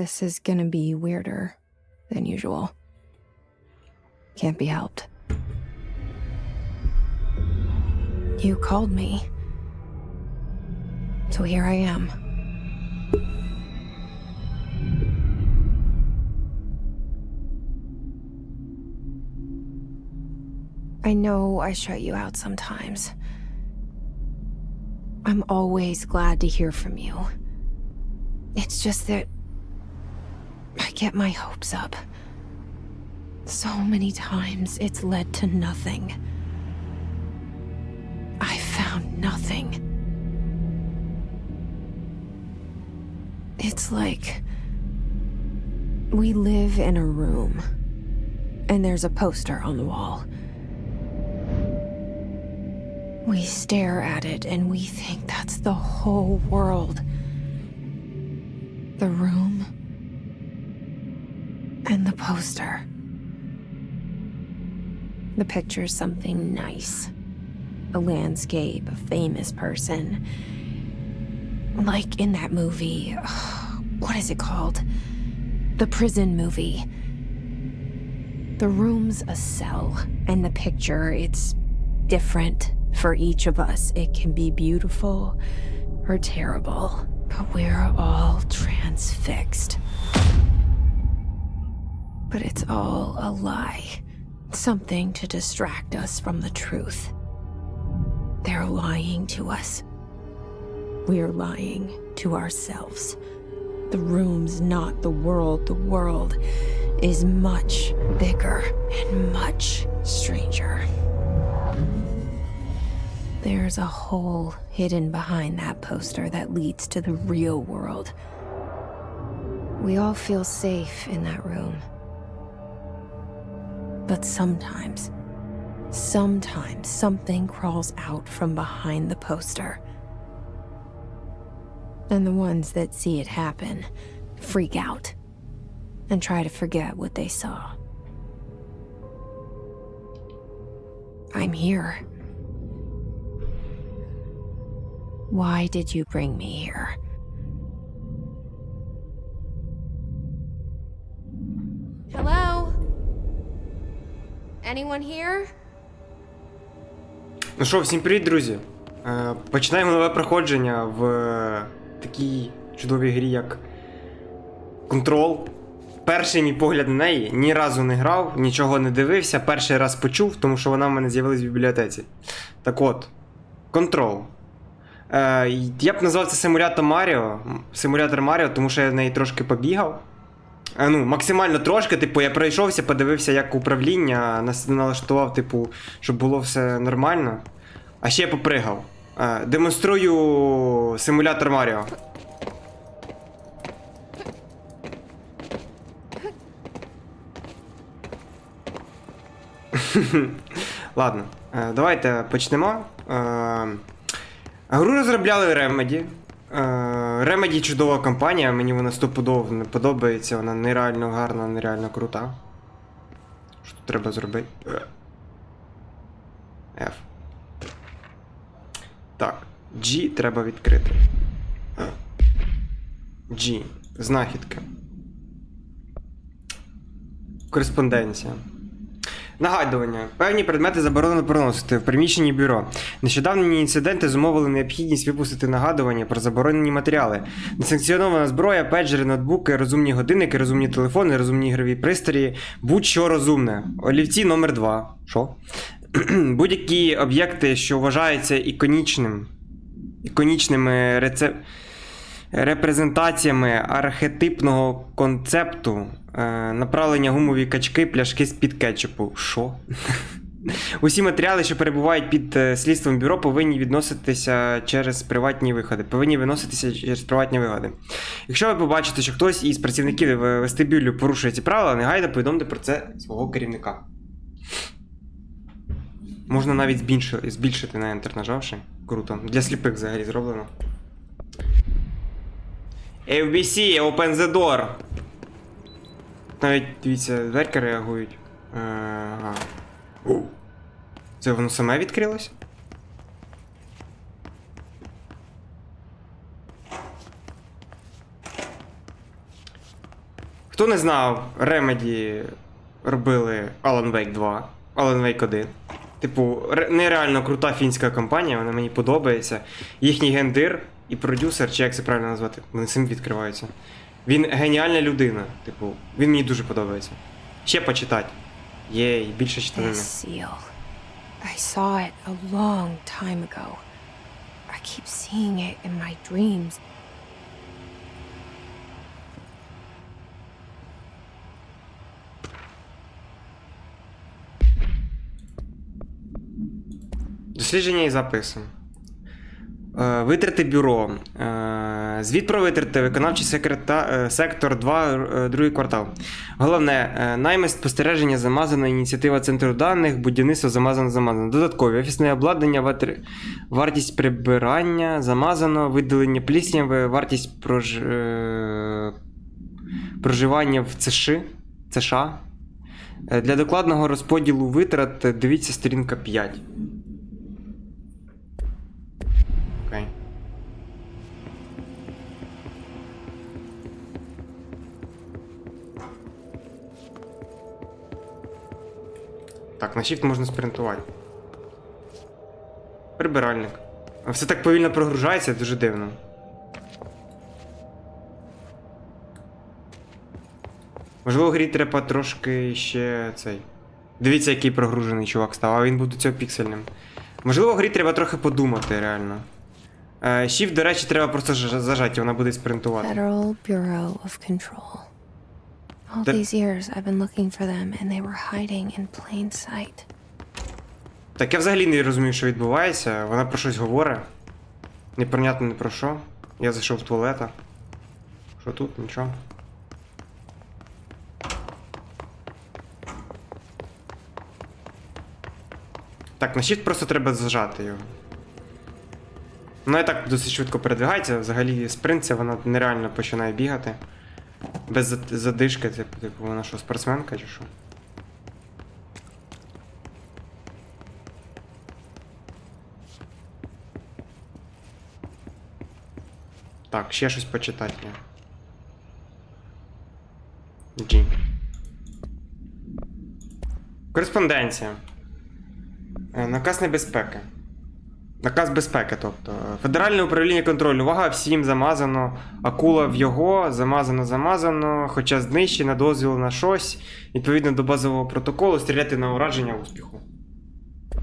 This is gonna be weirder than usual. Can't be helped. You called me. So here I am. I know I shut you out sometimes. I'm always glad to hear from you. It's just that I get my hopes up. So many times it's led to nothing. I found nothing. It's like we live in a room and there's a poster on the wall. We stare at it and we think that's the whole world. The room and the poster. The picture's something nice. A landscape, a famous person. Like in that movie, what is it called? The prison movie. The room's a cell, and the picture, it's different for each of us. It can be beautiful or terrible, but we're all transfixed. But it's all a lie. Something to distract us from the truth. They're lying to us. We're lying to ourselves. The room's not the world. The world is much bigger and much stranger. There's a hole hidden behind that poster that leads to the real world. We all feel safe in that room. But sometimes something crawls out from behind the poster. And the ones that see it happen freak out and try to forget what they saw. I'm here. Why did you bring me here? Hello? Anyone here? Ну що, всім привіт, друзі! Починаємо нове проходження в такій чудовій грі, як Контрол. Перший мій погляд на неї, ні разу не грав, нічого не дивився, перший раз почув, тому що вона в мене з'явилась в бібліотеці. Так от, Контрол. Я б назвав це симулятор Маріо, тому що я в неї трошки побігав. Ну, максимально трошки, типу, я пройшовся, подивився, як управління, налаштував, типу, щоб було все нормально. А ще я попригав. Демонструю симулятор Маріо. Ладно, давайте почнемо. Гру розробляли Remedy. Remedy чудова компанія, мені вона стопудово не подобається, вона нереально гарна, нереально крута. Що тут треба зробити? F. Так, G треба відкрити. G. Знахідки. Кореспонденція. Нагадування. Певні предмети заборонено проносити в приміщенні бюро. Нещодавні інциденти зумовили необхідність випустити нагадування про заборонені матеріали. Несанкціонована зброя, педжери, ноутбуки, розумні годинники, розумні телефони, розумні ігрові пристрої, будь-що розумне. Олівці номер 2. Що? Будь-які об'єкти, що вважаються іконічними репрезентаціями архетипного концепту, направлення гумові качки, пляшки з-під кетчупу. Що? Усі матеріали, що перебувають під слідством бюро, повинні виноситися через приватні виходи. Якщо ви побачите, що хтось із працівників вестибюлю порушує ці правила, негайно повідомте про це свого керівника. Можна навіть збільшити на Enter нажавши. Круто. Для сліпих взагалі зроблено. ABC, open the door. Навіть, дивіться, дверки реагують. Ага. Це воно саме відкрилось? Хто не знав, Remedy робили Alan Wake 2, Alan Wake 1. Типу, нереально крута фінська компанія, вона мені подобається. Їхній гендир і продюсер, чи як це правильно назвати, вони самі відкриваються. Він геніальна людина, типу, він мені дуже подобається. Ще почитати. Єй, більше читанина. This seal. I saw it a long time ago. I keep seeing it in my dreams. Дослідження і записи. Витрати бюро. Звіт про витрати, виконавчий сектор 2, другий квартал. Головне, найми спостереження замазано, ініціатива центру даних, будівництво замазано. Додаткові, офісне обладнання, вартість прибирання замазано, видалення плісняви, вартість проживання в США. Для докладного розподілу витрат дивіться сторінка 5. Окей. Так, на Shift можна спринтувати. Прибиральник. Все так повільно прогружається, дуже дивно. Можливо, в грі треба трошки ще цей. Дивіться, який прогружений чувак став, а він був до цього піксельним. Можливо, в грі треба трохи подумати, реально. Shift, до речі, треба просто зажати, вона буде спринтувати. Federal Bureau of Control. All these years I've been looking for them and they were hiding in plain sight. Так, я взагалі не розумію, що відбувається. Вона про щось говорить. Непонятно не про що. Я зайшов в туалет. Що тут? Нічого. Так, на Shift просто треба зажати його. Вона і так досить швидко передвигається, взагалі спринт, вона нереально починає бігати. Без задишки, типу, вона що, спортсменка чи що? Так, ще щось почитати є. G. Кореспонденція. Наказ небезпеки. Наказ безпеки, тобто. Федеральне управління контролю. Увага, всім замазано. Акула в його, замазано, хоча знищено, дозвіл на щось. Відповідно до базового протоколу, стріляти на ураження успіху.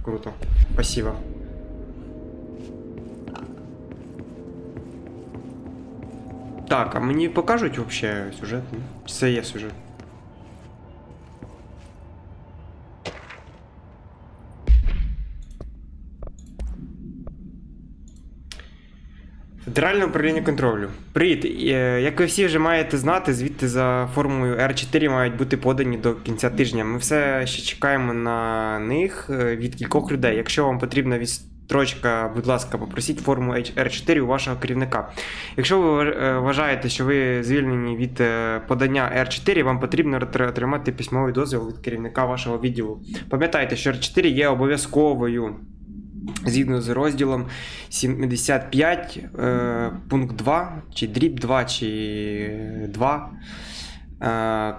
Круто. Спасибо. Так, а мені покажуть взагалі сюжет? Чи це є сюжет? Федеральне управління контролю. Привіт. Як ви всі вже маєте знати, звідти за формулою R4 мають бути подані до кінця тижня. Ми все ще чекаємо на них від кількох людей. Якщо вам потрібна відстрочка, будь ласка, попросіть форму R4 у вашого керівника. Якщо ви вважаєте, що ви звільнені від подання R4, вам потрібно отримати письмовий дозвіл від керівника вашого відділу. Пам'ятайте, що R4 є обов'язковою. Згідно з розділом 75, пункт 2, чи дріб 2, чи 2,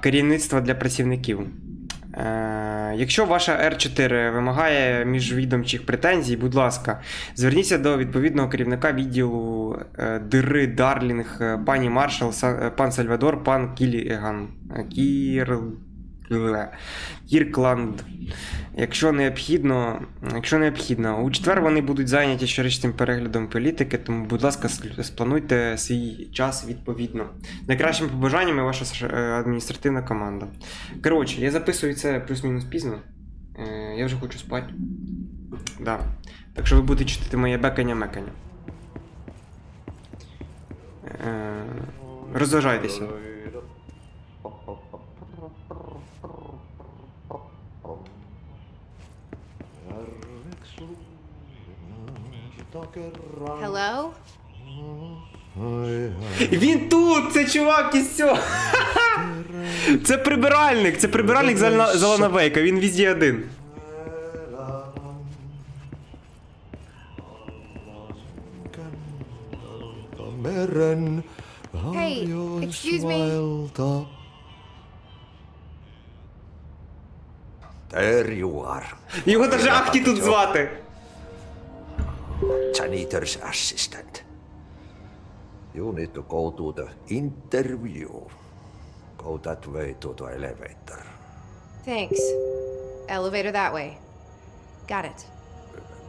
керівництва для працівників. Якщо ваша R4 вимагає міжвідомчих претензій, будь ласка, зверніться до відповідного керівника відділу Дири Дарлінг, пані Маршал, пан Сальвадор, пан Кіліган, Кіркланд. Якщо необхідно, у четвер вони будуть зайняті щорічним переглядом політики, тому, будь ласка, сплануйте свій час відповідно. Найкращими побажаннями ваша адміністративна команда. Коротше, я записую це плюс-мінус пізно. Я вже хочу спати. Да. Так що ви будете чути моє бекання-мекання. Розважайтеся. Hello? Він тут! Це чувак із цього! Це прибиральник з Алана Вейка, він везде один. Hey, excuse me. There you are. Його даже Ахті тут звати. Janitor's assistant. You need to go to the interview. Go that way to the elevator. Thanks. Elevator that way. Got it.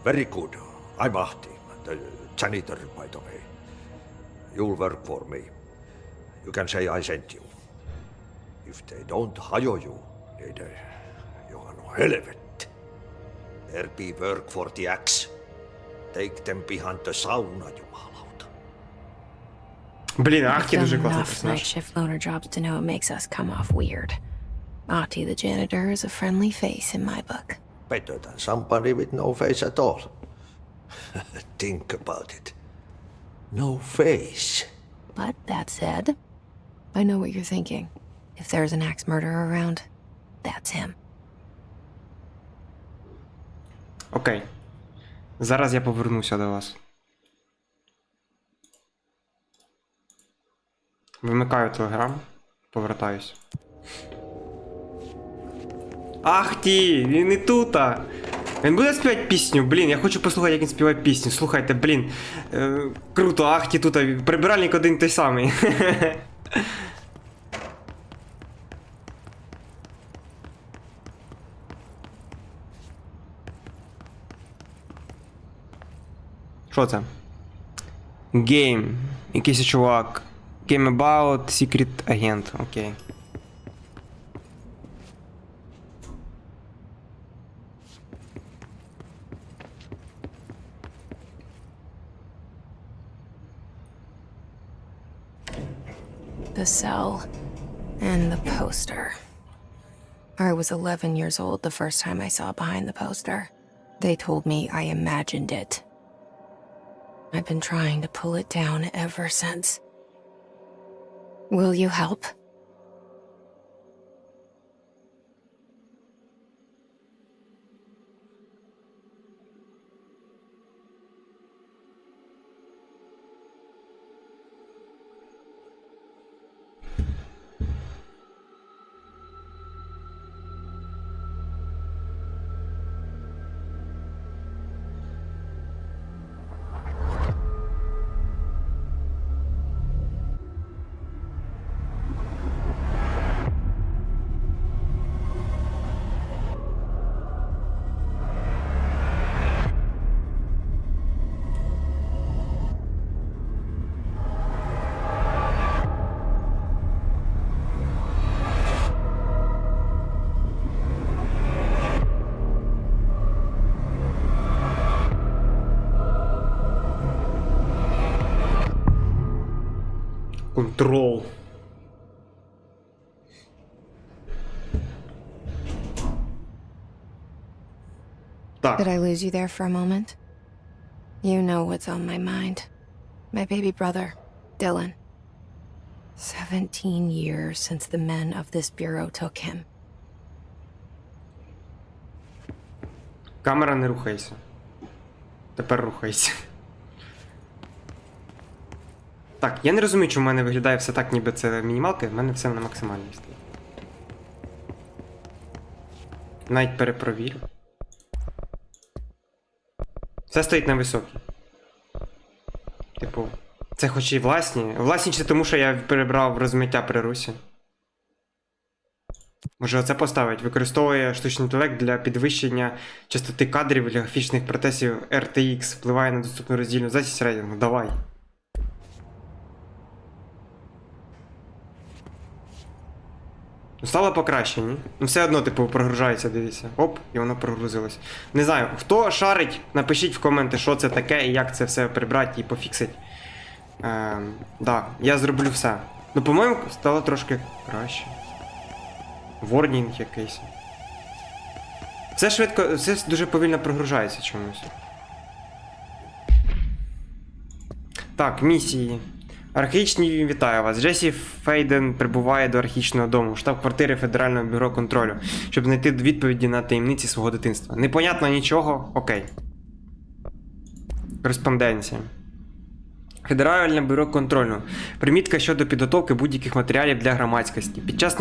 Very good. I'm Ahti, the janitor, by the way. You'll work for me. You can say I sent you. If they don't hire you, then you're on helvet. There be work for the axe. Take them behind the sauna, jumalauta. Блін, I've Ахті done дуже класний enough night персонаж. shift loner jobs to know it makes us come off weird. Ahti the janitor is a friendly face in my book. Better than somebody with no face at all. Think about it. No face. But that said, I know what you're thinking. If there's an axe murderer around, that's him. Окей. Зараз я повернуся до вас. Вимикаю телеграм, повертаюсь. Ахті! Він і тута! Він буде співати пісню? Блін, я хочу послухати, як він співає пісню. Слухайте, блін. Круто, Ахті тута. Прибиральник один той самий. Що це? Game. Якийсь чувак. Game about secret агент. Окей. The cell and the poster. I was 11 years old the first time I saw behind the poster. They told me I imagined it. I've been trying to pull it down ever since. Will you help? Контрол. Так. Did I lose you there for a moment? You know what's on my mind. My baby brother, Dylan. 17 years since the men of this bureau took him. Камера не рухається. Тепер рухається. Так, я не розумію, чому в мене виглядає все так, ніби це мінімалки, в мене все на максимальній стоїть. Навіть перепровірю. Все стоїть на високій. Типу, це хоч і власні. Власні чи тому, що я перебрав розмиття при русі. Може оце поставить. Використовує штучний інтелект для підвищення частоти кадрів для графічних процесів RTX. Впливає на доступну роздільну здатність рейтингу. Давай. Стало покраще, ні? Ну все одно, типу, прогружається, дивіться. Оп, і воно прогрузилось. Не знаю, хто шарить, напишіть в коменти, що це таке і як це все прибрати і пофіксити. Да, я зроблю все. Ну, по-моєму, стало трошки краще. Ворнінг якийсь. Все швидко, все дуже повільно прогружається чомусь. Так, місії. Архаїчні вітаю вас. Джесі Фейден прибуває до архаїчного дому, штаб-квартири Федерального бюро контролю, щоб знайти відповіді на таємниці свого дитинства. Непонятно нічого? Окей. Кореспонденція. Федеральне бюро контролю. Примітка щодо підготовки будь-яких матеріалів для громадськості. Під час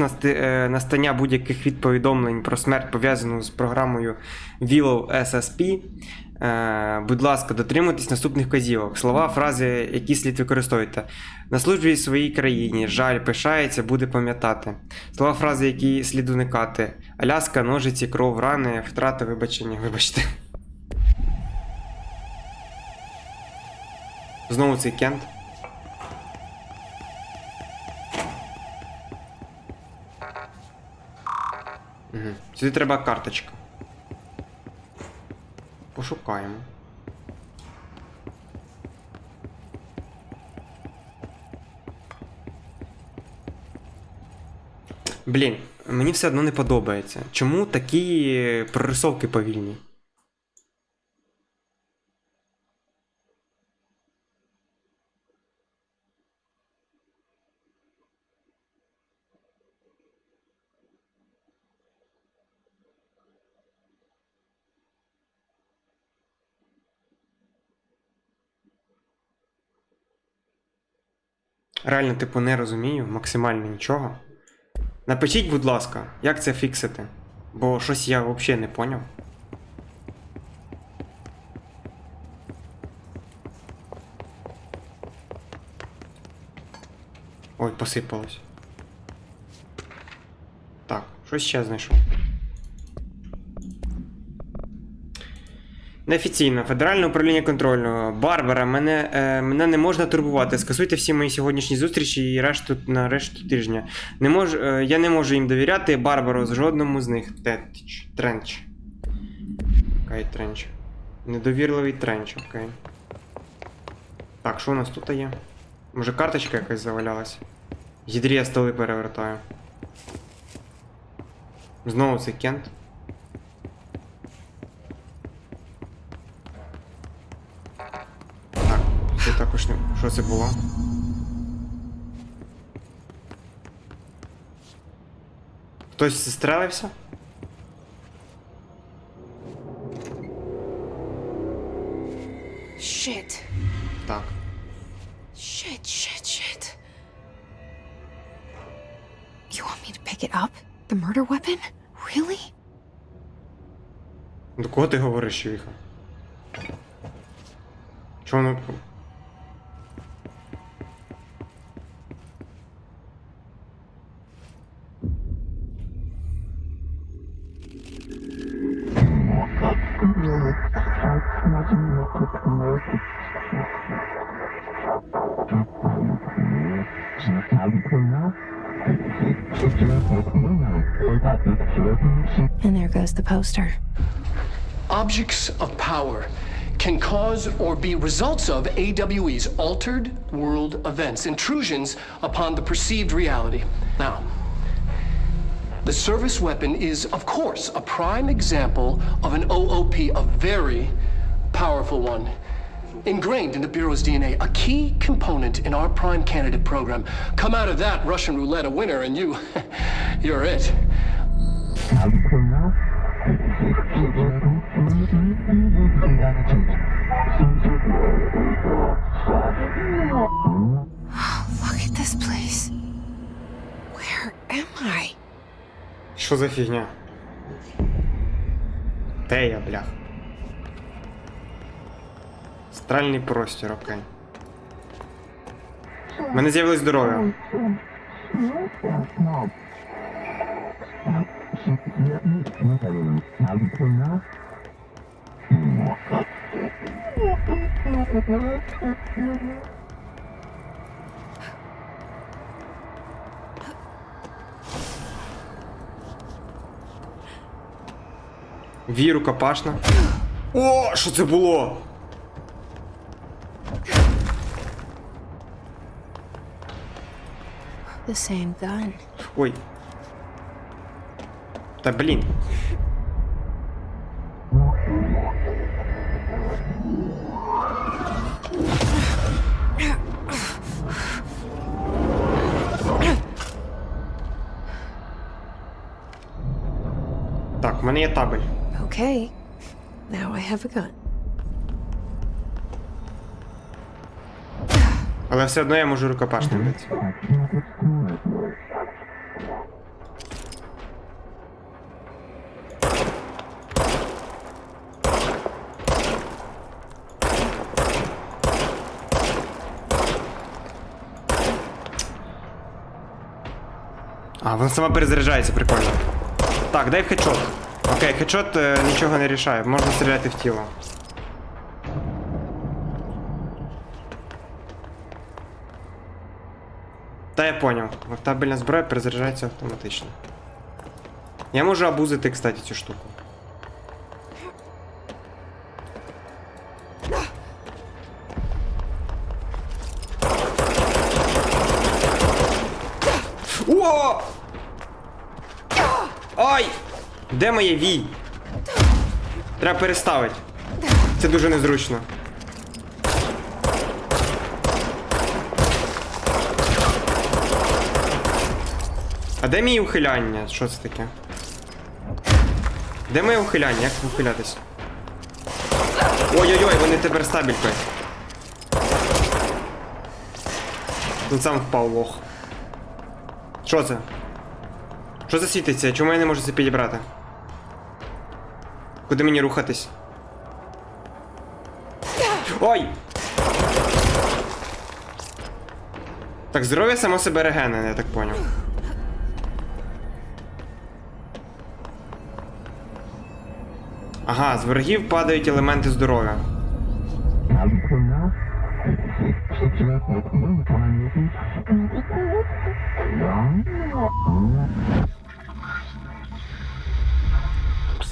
настання будь-яких повідомлень про смерть, пов'язану з програмою Willow SSP, будь ласка, дотримуйтесь наступних вказівок. Слова, фрази, які слід використовувати. На службі своїй країні, жаль, пишається, буде пам'ятати. Слова, фрази, які слід уникати. Аляска, ножиці, кров, рани, втрата, вибачення, вибачте. Знову цей Кент. Угу. Сюди треба карточка. Пошукаємо. Блін, мені все одно не подобається. Чому такі прорисовки повільні? Реально, типу, не розумію, максимально нічого. Напишіть, будь ласка, як це фіксити? Бо щось я взагалі не поняв. Ой, посипалось. Так, щось ще знайшов. Неофіційно. Федеральне управління контролю. Барбара, мене не можна турбувати. Скасуйте всі мої сьогоднішні зустрічі і на решту тижня. Я не можу їм довіряти, Барбаро, з жодному з них. Тренч. Окей, тренч. Недовірливий тренч, окей. Так, що у нас тут є? Може карточка якась завалялась? Ядрі, я столи перевертаю. Знову цей Кент. Це також не... Що це було? Хтось застрелився? Shit. Так. Shit. You want me to pick it up? The murder weapon? Really? До кого ти говориш, Юріха? Чого воно... And there goes the poster. Objects of power can cause or be results of AWE's altered world events, intrusions upon the perceived reality. Now, the service weapon is, of course, a prime example of an OOP, a very powerful one, ingrained in the Bureau's DNA, a key component in our prime candidate program. Come out of that Russian roulette a winner and you're it. Look at this place. Where am I? Що за фігня? Де я, блях? Астральний простір, окей. У мене з'явилось здоров'я. Віру капашна. О, що це було? The same gun. Ой. Та блін. Так, в мене є табель. Okay. Now I have a gun. Але все одно я можу рукопашним бити. А, вона сама перезаряджається, прикольно. Так, дай хедшот. Окей, хедшот нічого не рішає, можна стріляти в тіло. Та я поняв. Вартабельна зброя перезаряджається автоматично. Я можу абузити, кстати, цю штуку. О! Ай! Де моє вій? Треба переставити. Це дуже незручно. А де мій ухиляння? Що це таке? Де моє ухиляння? Як ухилятись? Ой-ой-ой, вони тепер стабількою. Тут сам впав лох. Що це? Що це світиться? Чому я не можу це підібрати? Куди мені рухатись? Ой! Так, здоров'я само себе регене, я так поняв. Ага, з ворогів падають елементи здоров'я.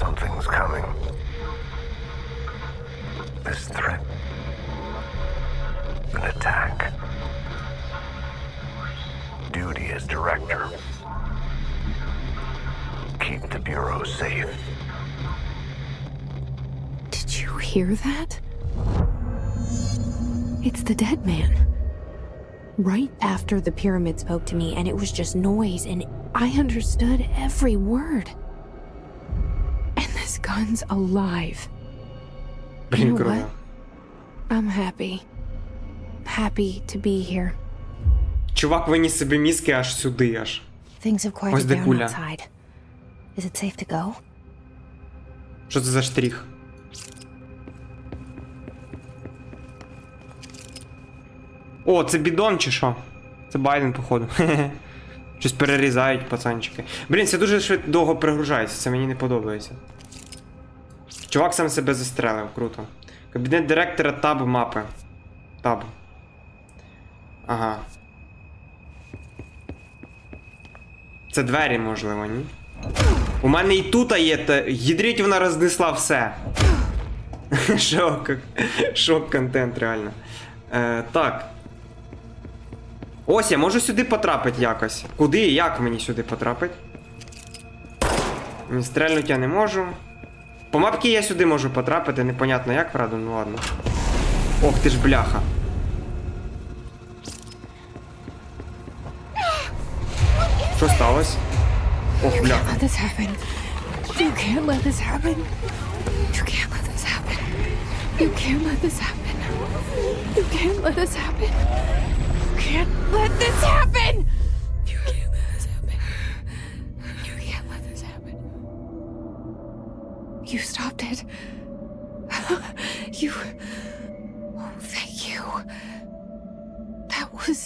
Something's coming. This threat. An attack. Duty as director. Keep the bureau safe. Did you hear that? It's the dead man. Right after the pyramid spoke to me, and it was just noise, and I understood every word. And this gun's alive. You know what? I'm happy. Happy to be here. Чувак виніс собі мізки аж сюди, аж. Things have quieted Ось де down куля. outside. Is it safe to go? Що це за штрих? О, це бідон чи що? Це Байден, походу. Щось перерізають пацанчики. Блін, це дуже довго перегружається, це мені не подобається. Чувак сам себе застрелив, круто. Кабінет директора, таб мапи. Таб. Ага. Це двері, можливо, ні? У мене і тут є, та їдріть, вона рознесла все. Шок контент, реально. Так. Ось, я можу сюди потрапити якось. Куди і як мені сюди потрапити? Стрельнути я не можу. По мапці я сюди можу потрапити, непонятно як, правда, ну ладно. Ох ти ж бляха. Що сталося? Ох, бляха. Let this happen. You can't let this happen. You can't let this happen. You can't let this happen. You can't let this happen. You can't let this happen. You can't let this happen. You can't let this happen. You stopped it. You... Oh, thank you. That was...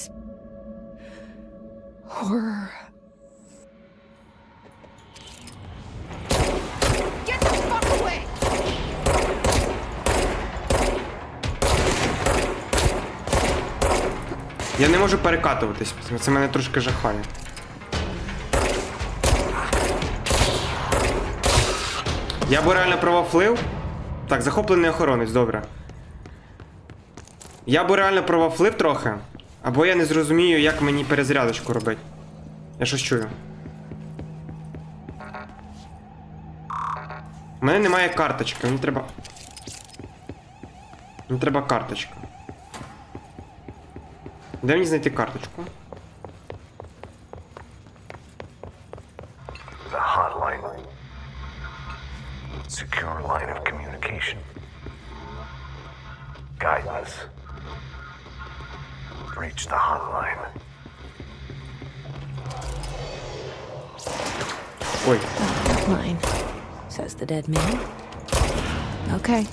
horror. Get the fuck away! Я не можу перекатуватись, це мене трошки жахає. Я б реально провафлив. Так, захоплений охоронець, добре. Я б реально провафлив трохи. Або я не зрозумію, як мені перезарядочку робити. Я щось чую. У мене немає карточки, мені треба... Мені треба карточка. Де мені знайти карточку? The hotline. Secure line of communication. Guidance. reached the hotline. Ой. Mine, says the dead man. Okay.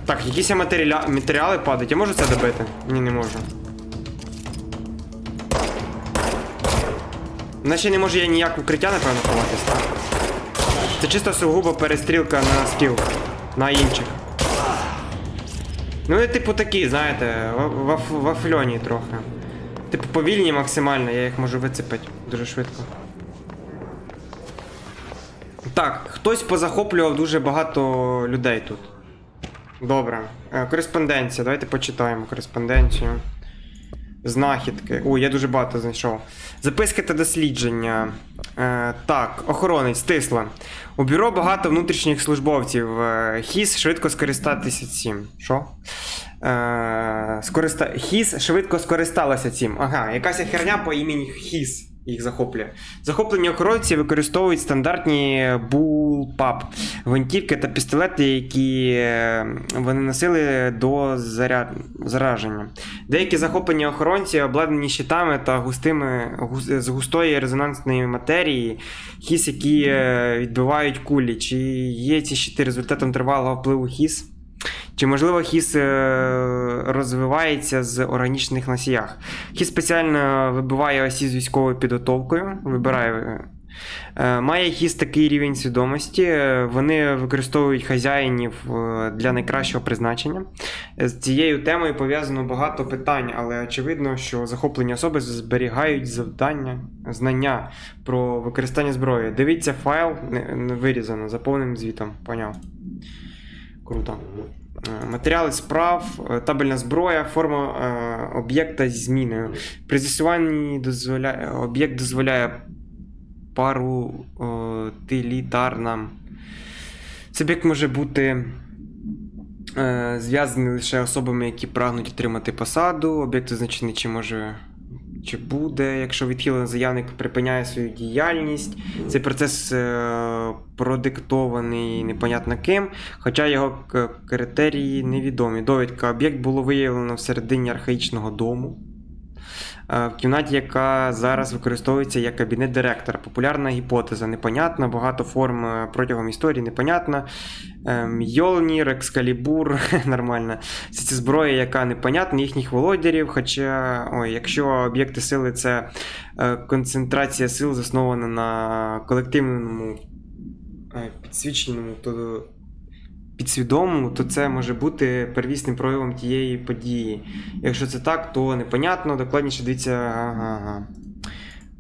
Так, якісь матеріали падають. Я можу це добити? Ні, не можу. Наче не можу я ніяк в укриття, напевно, ховатись, так? Це чисто сугубо перестрілка на скіл. На інших. Ну, і типу такі, знаєте, вафльоні трохи. Типу повільні максимально, я їх можу вицепити дуже швидко. Так, хтось позахоплював дуже багато людей тут. Добре. Кореспонденція. Давайте почитаємо кореспонденцію. Знахідки. Ой, я дуже багато знайшов. Записки та дослідження. Так, охоронець, стисла. У бюро багато внутрішніх службовців. Хіс швидко скористатися цим. Що? Хіс швидко скористалася цим. Ага, якась херня по імені Хіс їх захоплює. Захоплені охоронці використовують стандартні булпап, гвинтівки та пістолети, які вони носили до зараження. Деякі захоплені охоронці обладнані щитами та з густої резонансної матерії, хіс, які відбивають кулі. Чи є ці щити результатом тривалого впливу хіс? Чи, можливо, хіс розвивається з органічних носіях? Хіс спеціально вибиває осі з військовою підготовкою, має хіс такий рівень свідомості, вони використовують хазяїнів для найкращого призначення. З цією темою пов'язано багато питань, але очевидно, що захоплені особи зберігають знання про використання зброї. Дивіться файл, вирізано, за повним звітом. Поняв. Круто. Матеріали справ, табельна зброя, форма об'єкта зі зміною. При з'ясуванні об'єкт дозволяє парутилітарна. Цей об'єкт може бути зв'язаний лише особами, які прагнуть отримати посаду. Об'єкт визначений чи буде, якщо відхилений заявник припиняє свою діяльність. Цей процес продиктований непонятно ким, хоча його критерії невідомі. Довідка. Об'єкт було виявлено всередині архаїчного дому, в кімнаті, яка зараз використовується як кабінет директора. Популярна гіпотеза непонятна, багато форм протягом історії непонятна. Йолнір, Екскалібур, нормально. Це зброя, яка непонятна, їхніх володарів, хоча, якщо об'єкти сили це концентрація сил, заснована на колективному підсвідомому, то це може бути первісним проявом тієї події. Якщо це так, то непонятно, докладніше дивіться.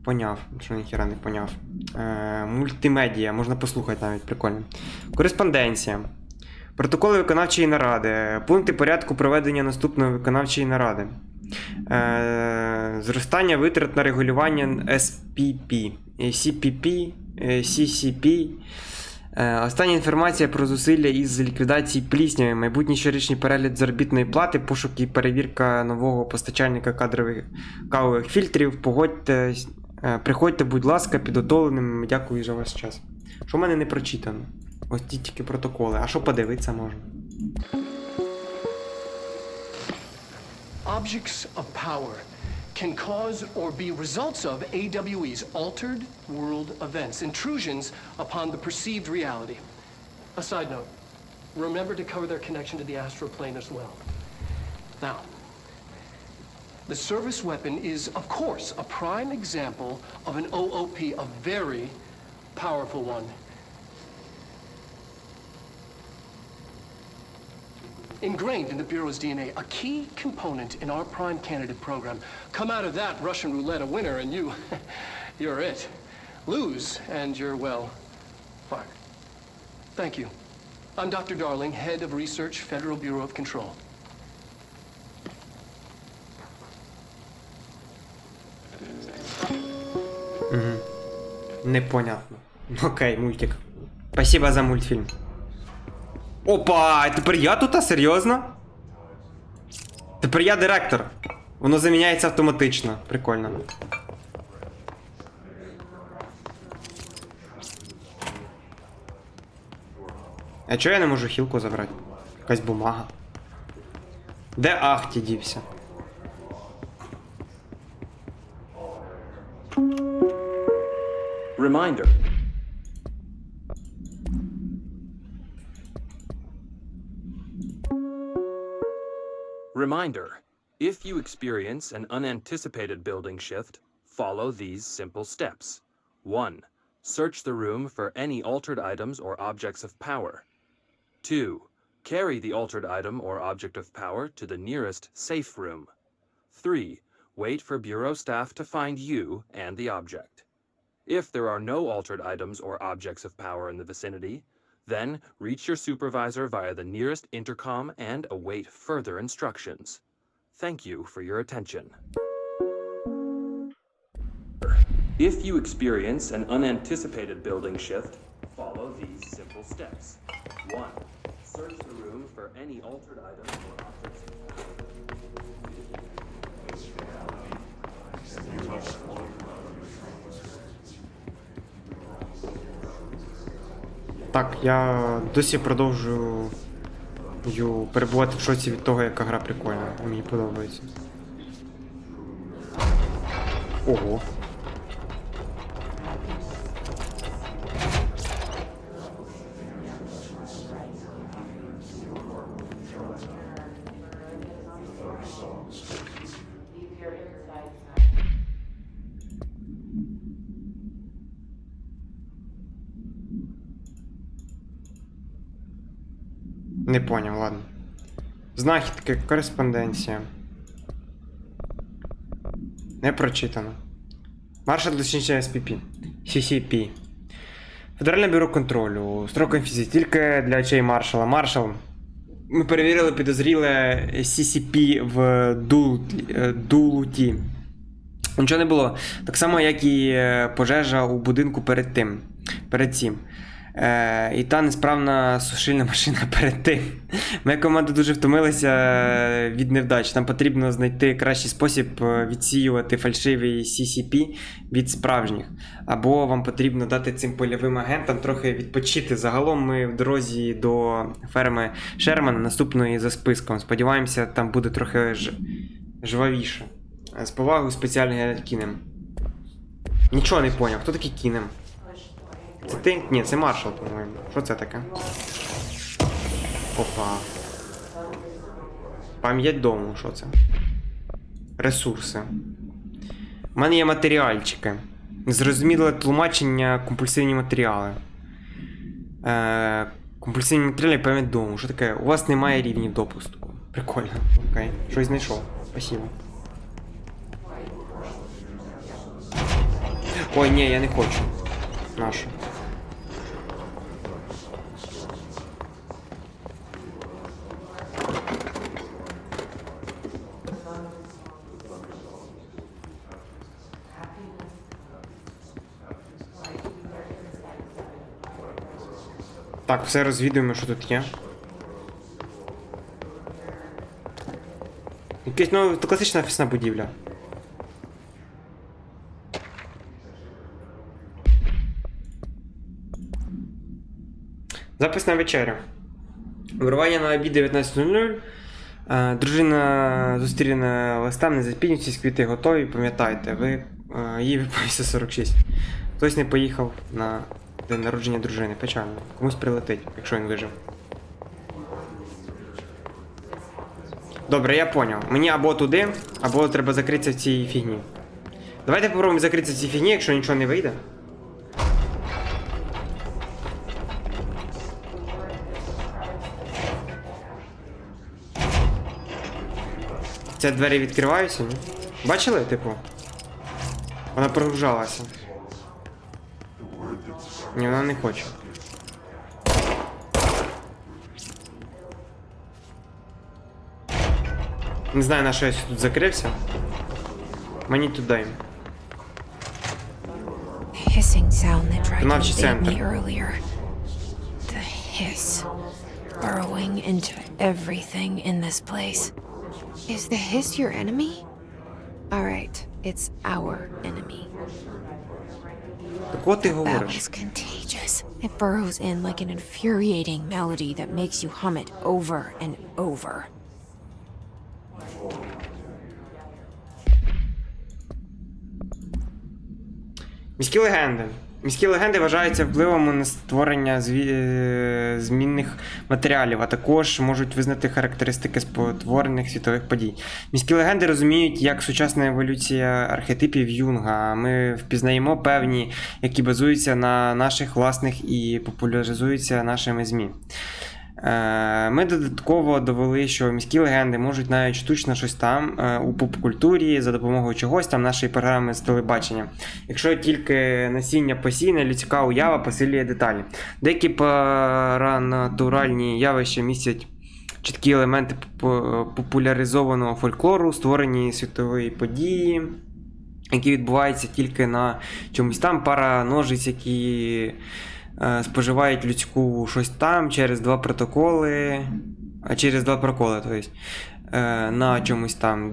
Поняв, що ніхера не поняв. Мультимедіа, можна послухати навіть, прикольно. Кореспонденція. Протоколи виконавчої наради. Пункти порядку проведення наступної виконавчої наради. Зростання витрат на регулювання SPP, CPP, CCP. Остання інформація про зусилля із ліквідації плісняви, майбутній щорічний перегляд заробітної плати, пошук і перевірка нового постачальника кавових фільтрів. Приходьте, будь ласка, підготовленим. Дякую за ваш час. Що в мене не прочитано? Ось ті тільки протоколи. А що подивитися можна? Objects of power can cause or be results of AWE's altered world events, intrusions upon the perceived reality. A side note, remember to cover their connection to the astral plane as well. Now, the service weapon is, of course, a prime example of an OOP, a very powerful one. Ingrained in the Bureau's DNA, a key component in our prime candidate program. Come out of that Russian roulette a winner and you're it. Lose and you're, well, fired. Thank you. I'm Dr. Darling, Head of Research, Federal Bureau of Control. Непонятно. Окей, мультик. Спасибо за мультфільм. Опа, тепер я тут, а серйозно? Тепер я директор. Воно заміняється автоматично. Прикольно. А чого я не можу хілку забрати? Якась бумага. Де Ахті дівся? Reminder. Reminder. If you experience an unanticipated building shift, follow these simple steps. 1. Search the room for any altered items or objects of power. 2. Carry the altered item or object of power to the nearest safe room. 3. Wait for bureau staff to find you and the object. If there are no altered items or objects of power in the vicinity, then reach your supervisor via the nearest intercom and await further instructions. Thank you for your attention. If you experience an unanticipated building shift, follow these simple steps. 1. Search the room for any altered items or objects of power. Так, я досі продовжую перебувати в шоці від того, яка гра прикольна. Мені подобається. Ого. Не поняв, ладно. Знахідки, кореспонденція. Не прочитано. Маршал дослідження СПП. CCP. Федеральне бюро контролю. Строком фізі. Тільки для очей маршала. Маршал. Ми перевірили підозріле CCP в Дулуті. Нічого не було. Так само, як і пожежа у будинку перед цим. І та несправна сушильна машина перед тим. Моя команда дуже втомилася від невдач. Нам потрібно знайти кращий спосіб відсіювати фальшиві CCP від справжніх. Або вам потрібно дати цим польовим агентам трохи відпочити. Загалом ми в дорозі до ферми Шермана, наступної за списком. Сподіваємося, там буде трохи жвавіше. З повагою спеціальний Кінем. Нічого не поняв. Хто такий Кінем? Це ти? Ні, це маршал, по-моєму. Що це таке? Опа. Пам'ять дому, що це? Ресурси. У мене є матеріальчики. Незрозуміле тлумачення, компульсивні матеріали. Компульсивні матеріали, пам'ять дому. Що таке? У вас немає рівнів допуску. Прикольно. Окей. Щось знайшов. Спасибо. Ой, ні, я не хочу. Нашу. Так, все розвідуємо, що тут є. Якась, ну, класична офісна будівля. Запис на вечерю. Вирування на обід 19:00. Дружина зустріне листам, не запізнюйтесь, квіти готові, пам'ятайте, їй виповниться 46. Хтось не поїхав на день народження дружини, печально. Комусь прилетить, якщо він вижив. Добре, я поняв. Мені або туди, або треба закритися в цій фігні. Давайте попробуємо закритися в цій фігні, якщо нічого не вийде. Ці двері відкриваються, ні? Бачили, типу? Вона прогружалася. Ні, вона не хоче. Не знаю, на що я тут закрився. Мені туди. Hissing sound that tried to Виконавчий invade me центр. earlier. The hiss. Burrowing into everything in this place. Is the hiss your enemy? Alright, it's our enemy. Так от ти That говориш. was contagious. It burrows in like an infuriating melody that makes you hum it over and over. Міські легенди. Міські легенди вважаються впливом на створення змінних матеріалів, а також можуть визнати характеристики спотворених світових подій. Міські легенди розуміють як сучасна еволюція архетипів Юнга, а ми впізнаємо певні, які базуються на наших власних і популяризуються нашими ЗМІ. Ми додатково довели, що міські легенди можуть навіть штучно щось там у поп-культурі за допомогою чогось там нашої програми з телебачення. Якщо тільки насіння посіяне, людська уява посилює деталі. Деякі паранатуральні явища містять чіткі елементи популяризованого фольклору, створені світової події, які відбуваються тільки на чомусь там, пара ножиць, які споживають людську щось там через два проколи, тобто, на чомусь там.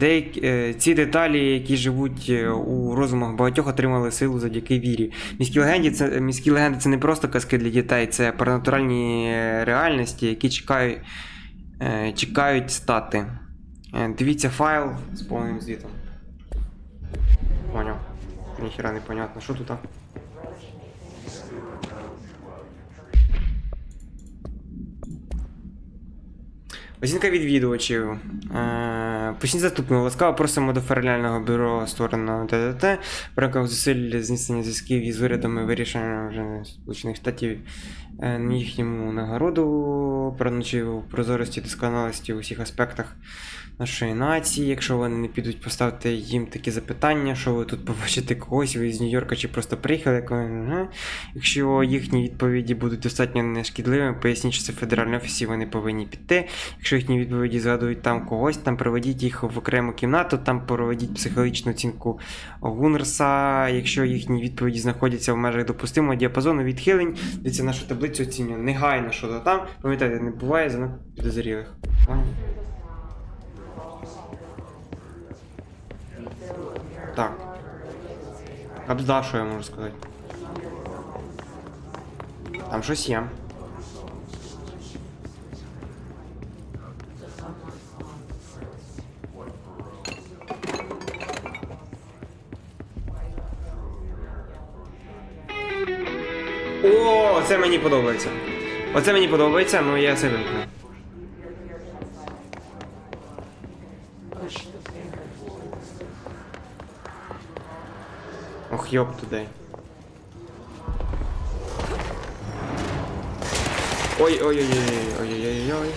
Ці деталі, які живуть у розумах багатьох, отримали силу завдяки вірі. Міські легенди це не просто казки для дітей, це паранатуральні реальності, які чекають стати. Дивіться файл з повним звітом. Поняв. Ніхіра не понятно. Що тут? Оцінка відвідувачів. Почніть заступного. Ласкаво просимо до Федерального бюро, створеного ТТТ. В рамках зусиль зміцнення зв'язків із урядами вирішення вже Сполучених Штатів їхньому нагороду, прагнучи прозорості, досконалості у всіх аспектах нашої нації. Якщо вони не підуть, поставте їм такі запитання, що ви тут побачите когось, ви з Нью-Йорка чи просто приїхали. Якщо їхні відповіді будуть достатньо нешкідливими, поясніть, що це федеральний офіс і вони повинні піти. Якщо їхні відповіді згадують там когось, там проведіть їх в окрему кімнату, там проведіть психологічну оцінку Гуннерса. Якщо їхні відповіді знаходяться в межах допустимого діапазону відхилень, дивіться нашу таблицю оцінює негайно, що там. Пам'ятайте, не буває занадто підозрілих. Так. Абзда, що я можу сказати? Там щось є. О, це мені подобається. Оце мені подобається, ну я це вимкну. Ох, йоп туди. Ой-ой-ой-ой-ой-ой-ой-ой.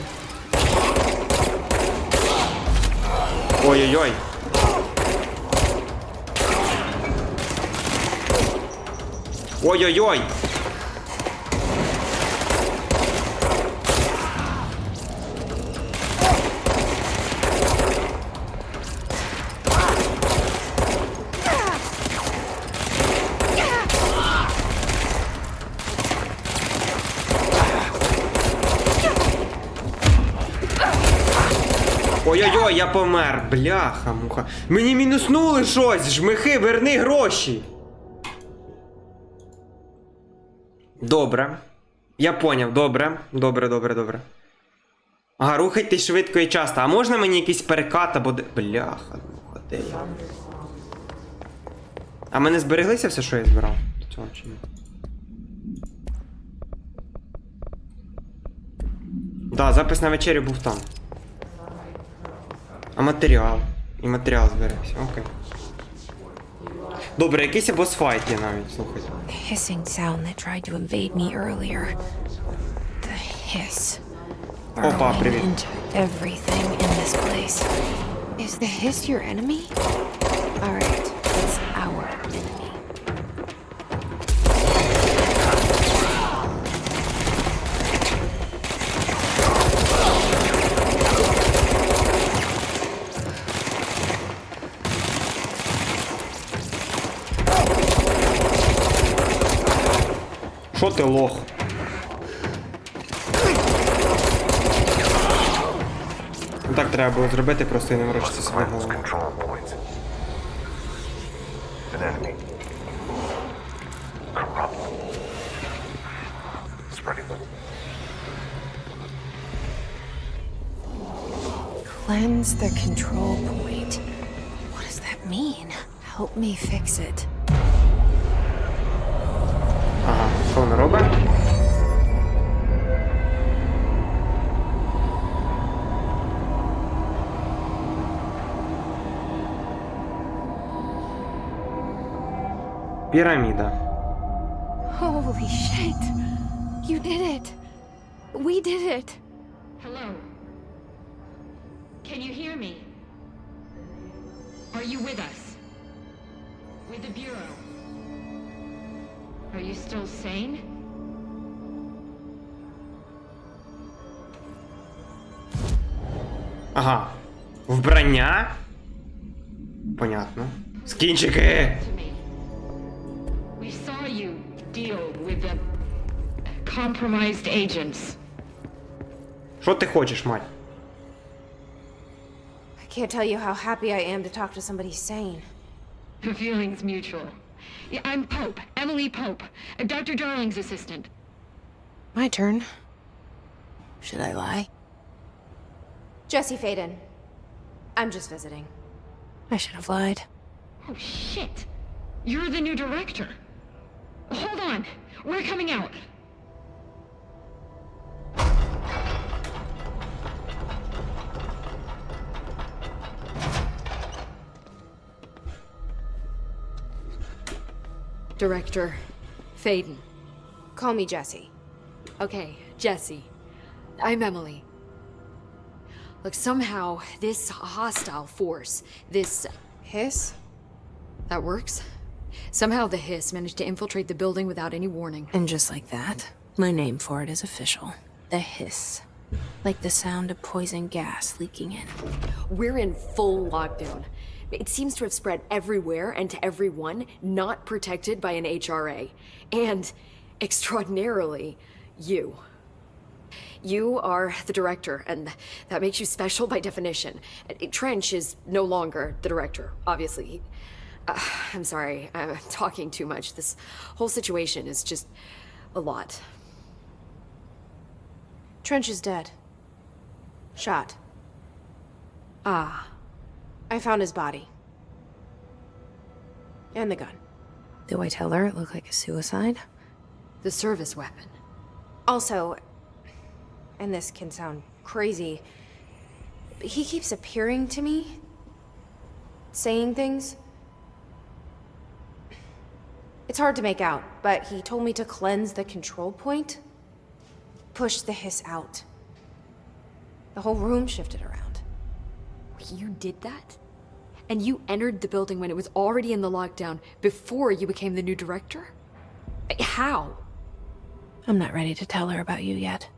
Ой-ой-ой. Ой-ой-ой. Ой-ой-ой, я помер, бляха-муха. Мені мінуснули щось, жмихи, верни гроші. Добре. Я поняв, добре. Добре. Ага, рухайтесь швидко і часто. А можна мені якийсь перекат або... Бляха-муха, де я? А мене збереглися все, що я збирав? До цього чи ні? Да, запис на вечерю був там. А матеріал? І матеріал зберегся, окей. Добре, якийсь босфайт є навіть, слухайте. The hissing sound that tried to invade me earlier. The hiss. Опа, Burrowing привіт. into everything in this place. Is the hiss your enemy? Alright, it's our enemy. Шо ти лох? Ну так треба було зробити, просто і не морочитися собі Cleanse голову. control points. An enemy. Corrupt. Spreading. Cleanse the control point. What does that mean? Help me fix it. Ага, що вона робить? Піраміда. Holy shit! You did it! We did it! Hello? Can you hear me? Are you with us? With the Bureau? Are you still sane? Ага. Вбрання? Понятно. Скінчики! To me. We saw you deal with the compromised agents. Що ти хочеш, мать? I can't tell you how happy I am to talk to somebody sane. The feeling's mutual. Yeah, I'm Pope, Emily Pope, Dr. Darling's assistant. My turn. Should I lie? Jesse Faden. I'm just visiting. I should have lied. Oh, shit. You're the new director. Hold on. We're coming out. Director Faden. Call me Jesse. Okay, Jesse. I'm Emily. Look, somehow this hostile force, this... Hiss? that works? Somehow the hiss managed to infiltrate the building without any warning. And just like that, my name for it is official. The hiss. Like the sound of poison gas leaking in. We're in full lockdown. It seems to have spread everywhere and to everyone not protected by an HRA. And, extraordinarily, you. You are the director, and that makes you special by definition. Trench is no longer the director, obviously. I'm sorry, I'm talking too much. This whole situation is just a lot. Trench is dead. Shot. Ah. I found his body. And the gun. Do I tell her it looked like a suicide? The service weapon. Also, and this can sound crazy, but he keeps appearing to me, saying things. It's hard to make out, but he told me to cleanse the control point, push the hiss out. The whole room shifted around. You did that? And you entered the building when it was already in the lockdown before you became the new director? How? I'm not ready to tell her about you yet.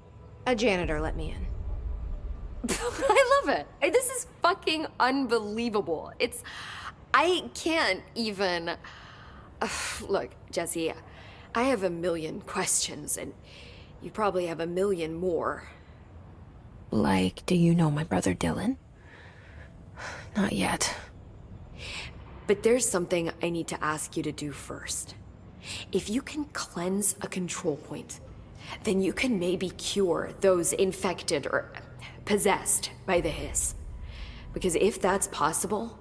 A janitor let me in. I love it. This is fucking unbelievable. I can't even... Look, Jesse, I have a million questions, and you probably have a million more. Like, do you know my brother Dylan? Not yet. But there's something I need to ask you to do first. If you can cleanse a control point, then you can maybe cure those infected or possessed by the hiss. Because if that's possible,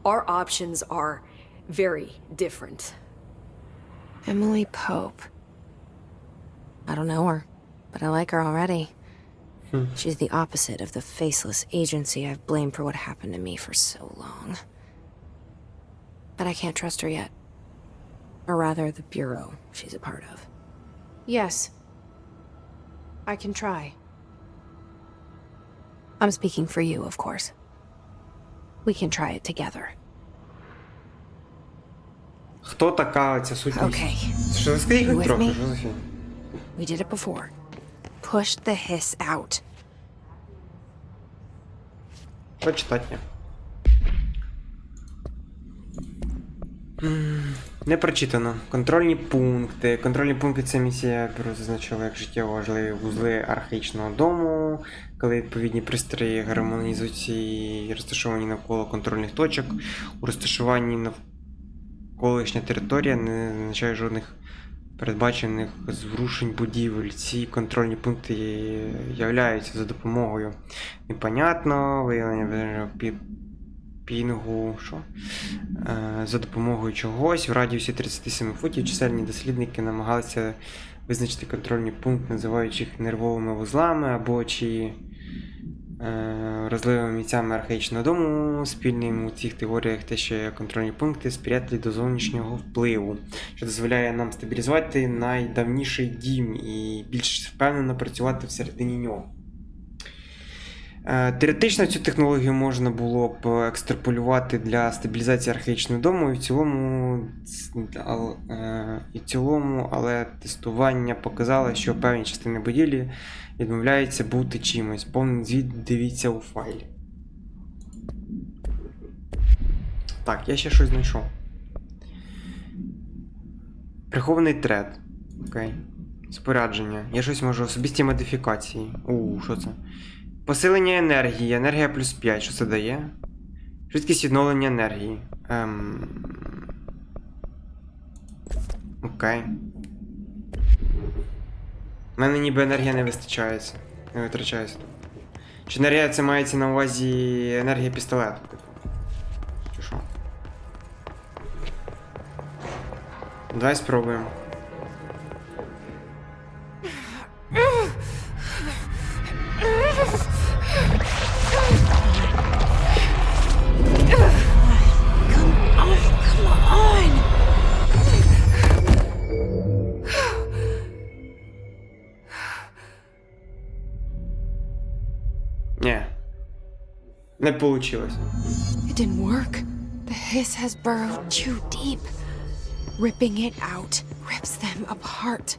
our options are very different. Emily Pope. I don't know her, but I like her already. She's the opposite of the faceless agency I've blamed for what happened to me for so long. But I can't trust her yet. Or rather, the Bureau she's a part of. Yes. I can try. I'm speaking for you, of course. We can try it together. Хто така ця сутність? Okay. Що, розкажи You хоч with трохи, me? що за фігня? We did it before. Push the hiss out. Почитати. Не прочитано. Контрольні пункти. Контрольні пункти це місія бюро зазначила як життєво важливі вузли архаїчного дому, коли відповідні пристрої гармонізації розташовані навколо контрольних точок. У розташуванні навколишня територія не означає жодних передбачених зворушень будівель. Ці контрольні пункти являються за допомогою непонятно, виявлення пінгу, за допомогою чогось в радіусі 37 футів чисельні дослідники намагалися визначити контрольний пункт, називаючи їх нервовими вузлами або чи вразливими місцями архаїчного дому. Спільним у цих теоріях те, що контрольні пункти сприятливі до зовнішнього впливу, що дозволяє нам стабілізувати найдавніший дім і більш впевнено працювати всередині нього. Теоретично цю технологію можна було б екстраполювати для стабілізації архаїчного дому і в цілому, але тестування показало, що певні частини будівлі відмовляються бути чимось. Повний звіт дивіться у файлі. Так, я ще щось знайшов. Прихований тред. Окей. Спорядження. Я щось можу. Особисті модифікації. Що це? Посилення енергії. Енергія плюс 5. Що це дає? Швидкість відновлення енергії. Окей. У мене ніби енергія не вистачається. Не витрачається. Чи енергія це мається на увазі енергія пістолету? Чи що? Давай спробуємо. Не получилось. It didn't work. The hiss has burrowed too deep. Ripping it out rips them apart.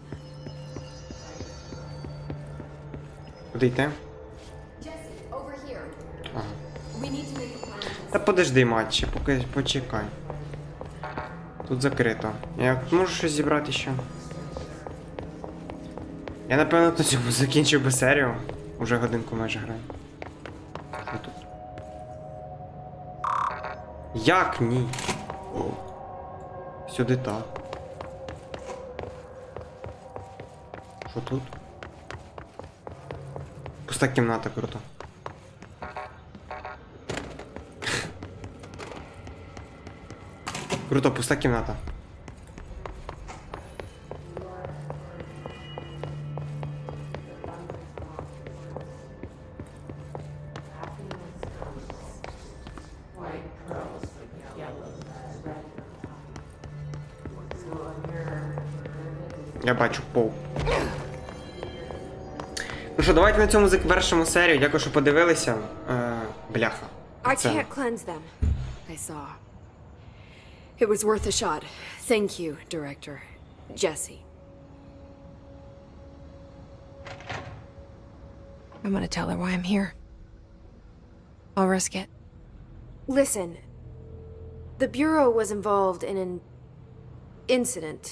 Куди йти? Ага. Та подожди, матчі, поки почекай. Тут закрито. Я можу щось зібрати ще? Я напевно на цьому закінчив би серію. Уже годинку майже граю. Тут. Як ні? Сюди так. Що тут? Пуста кімната, круто. Круто, пуста кімната. Я бачу пол. Ну що, давайте на цьому завершимо серію. Дякую, що подивилися. Бляха. I can't cleanse them. I saw. It was worth a shot. Thank you, Director. Jesse. I'm gonna tell her why I'm here. I'll risk it. Listen, the Bureau was involved in an incident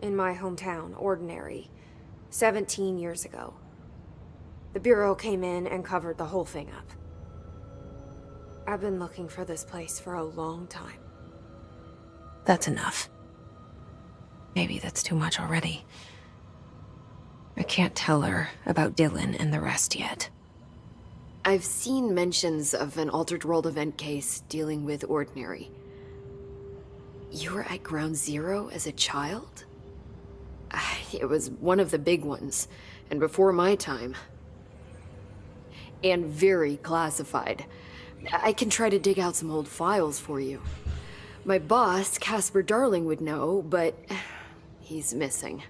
in my hometown, Ordinary, 17 years ago. The Bureau came in and covered the whole thing up. I've been looking for this place for a long time. That's enough. Maybe that's too much already. I can't tell her about Dylan and the rest yet. I've seen mentions of an Altered World event case dealing with Ordinary. You were at Ground Zero as a child? It was one of the big ones, and before my time. And very classified. I can try to dig out some old files for you. My boss, Casper Darling, would know, but he's missing.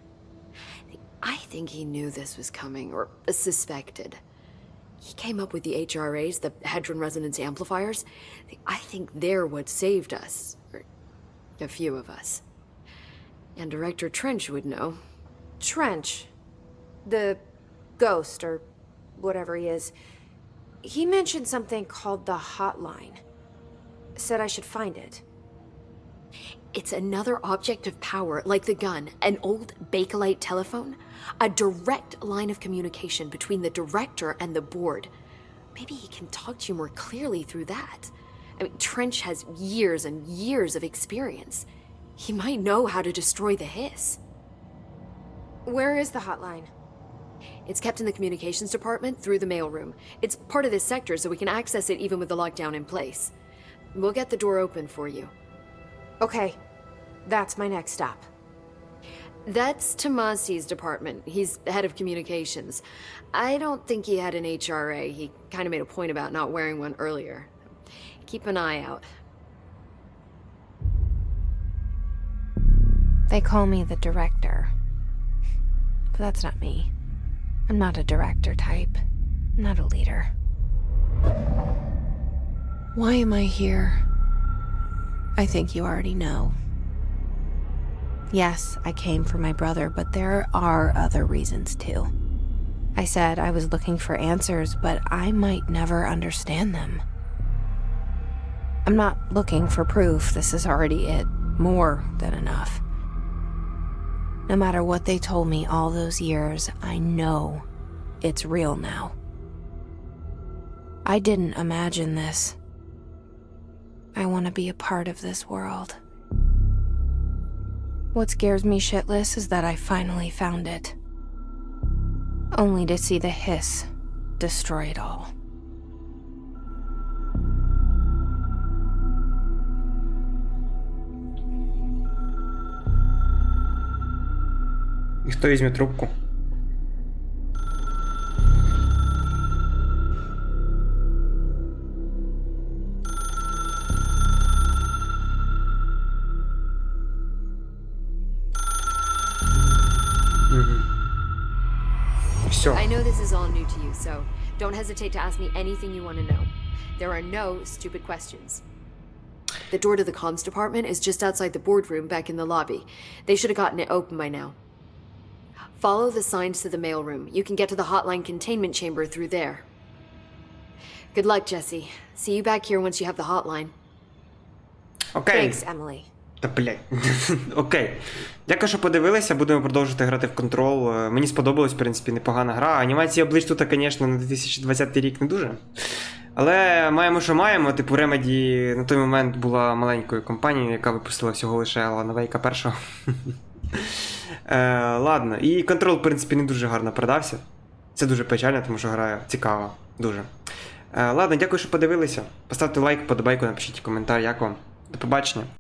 I think he knew this was coming, or suspected. He came up with the HRAs, the Hadron Resonance Amplifiers. I think they're what saved us. Or a few of us. And Director Trench would know. Trench, the ghost, or whatever he is, he mentioned something called the Hotline. Said I should find it. It's another object of power, like the gun, an old Bakelite telephone, a direct line of communication between the director and the board. Maybe he can talk to you more clearly through that. I mean, Trench has years and years of experience. He might know how to destroy the hiss. Where is the hotline? It's kept in the communications department through the mailroom. It's part of this sector, so we can access it even with the lockdown in place. We'll get the door open for you. Okay, that's my next stop. That's Tomasi's department. He's head of communications. I don't think he had an HRA. He kind of made a point about not wearing one earlier. Keep an eye out. They call me the director. But that's not me. I'm not a director type. I'm not a leader. Why am I here? I think you already know. Yes, I came for my brother, but there are other reasons too. I said I was looking for answers, but I might never understand them. I'm not looking for proof. This is already it. More than enough. No matter what they told me all those years, I know it's real now. I didn't imagine this. I want to be a part of this world. What scares me shitless is that I finally found it. Only to see the hiss destroy it all. І хто візьме трубку? Все. I know this is all new to you, so don't hesitate to ask me anything you want to know. There are no stupid questions. The door to the comms department is just outside the boardroom back in the lobby. They should have gotten it open by now. Follow the signs to the mailroom. You can get to the hotline containment chamber through there. Good luck, Jesse. See you back here once you have the hotline. Окей. Thanks, Emily. Та блядь. Окей. Дякую, що подивилися. Будемо продовжувати грати в контрол. Мені сподобалась, в принципі, непогана гра. Анімація облич тут, звісно, на 2020 рік не дуже. Але маємо, що маємо. Типу, Remedy на той момент була маленькою компанією, яка випустила всього лише новейка першого. Ладно. І контрол, в принципі, не дуже гарно продався. Це дуже печально, тому що гра цікава. Дуже. Ладно, дякую, що подивилися. Поставте лайк, подобайку, напишіть коментар, як вам. До побачення.